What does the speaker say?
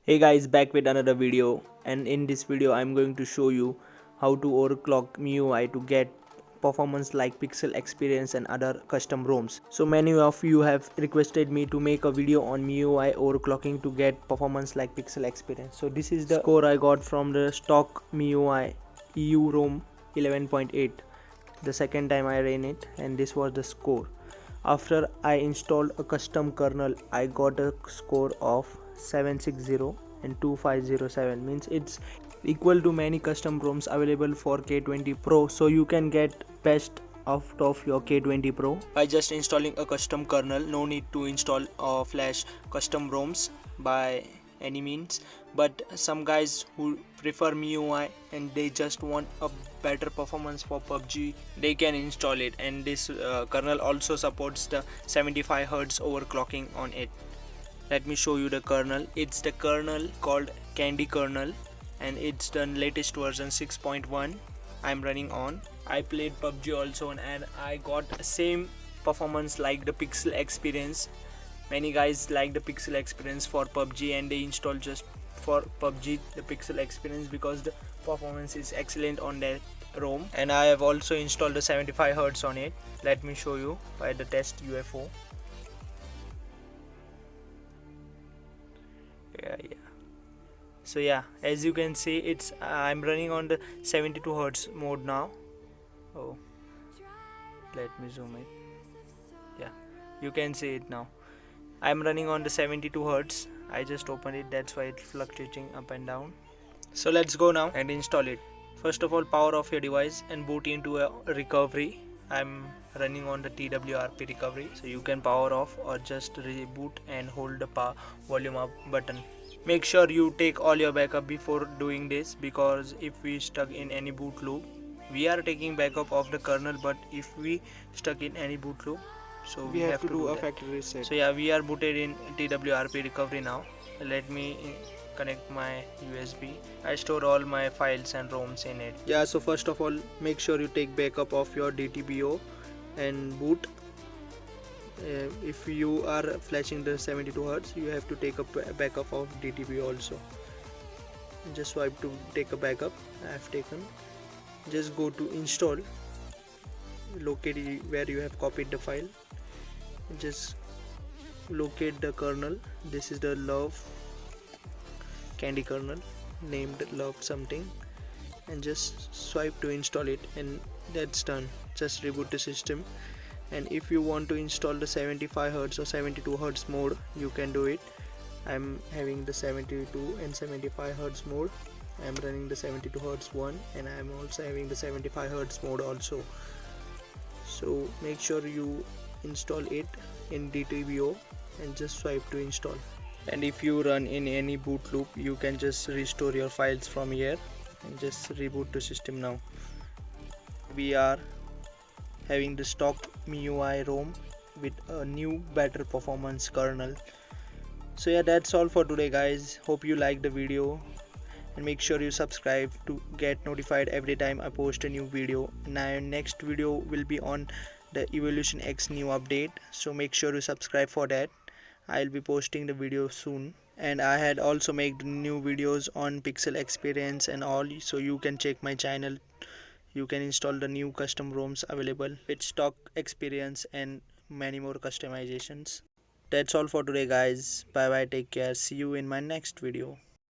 Hey guys, back with another video, and in this video I'm going to show you how to overclock MIUI to get performance like pixel experience and other custom ROMs. So many of you have requested me to make a video on MIUI overclocking to get performance like pixel experience. So this is the score I got from the stock MIUI EU ROM 11.8. The second time I ran it, and this was the score. After I installed a custom kernel, I got a score of 760 and 2507, means it's equal to many custom ROMs available for K20 Pro, so you can get best out of your K20 Pro by just installing a custom kernel. No need to install or flash custom ROMs by any means, but some guys who prefer MIUI and they just want a better performance for PUBG, they can install it, and this kernel also supports the 75Hz overclocking on it. Let me show you the kernel. It's the kernel called Candy kernel, and it's the latest version 6.1 I'm running on. I played PUBG also, and I got same performance like the pixel experience. Many guys like the pixel experience for PUBG and they install just for PUBG the pixel experience because the performance is excellent on that ROM. And I have also installed the 75Hz on it. Let me show you by the test UFO. So yeah, as you can see, it's I'm running on the 72Hz mode now. Oh, let me zoom it. Yeah, you can see it now. I'm running on the 72Hz. I just opened it, that's why it's fluctuating up and down. So let's go now and install it. First of all, power off your device and boot into a recovery. I'm running on the TWRP recovery, so you can power off or just reboot and hold the volume up button. Make sure you take all your backup before doing this, because if we stuck in any boot loop, we are taking backup of the kernel, but if we stuck in any boot loop, so we have to do a factory reset. So yeah, we are booted in TWRP recovery now. Let me connect my USB. I store all my files and ROMs in it. Yeah, so first of all, make sure you take backup of your DTBO and boot. If you are flashing the 72Hz, you have to take a backup of DTBO also. Just swipe to take a backup. I have taken. Just go to install, locate where you have copied the file, just locate the kernel. This is the love candy kernel named love something, and just swipe to install it, and that's done. Just reboot the system, and if you want to install the 75Hz or 72Hz mode, you can do it. I'm having the 72 and 75Hz mode. I'm running the 72Hz one, and I'm also having the 75Hz mode also. So make sure you install it in DTBO and just swipe to install. And if you run in any boot loop, you can just restore your files from here and just reboot the system now. We are having the stock MIUI ROM with a new better performance kernel. So yeah, that's all for today guys. Hope you liked the video, and make sure you subscribe to get notified every time I post a new video. Now next video will be on the Evolution X new update, so make sure you subscribe for that. I'll be posting the video soon, and I had also made new videos on pixel experience and all, so you can check my channel. You can install the new custom ROMs available with stock experience and many more customizations. That's all for today guys. Bye bye, take care, see you in my next video.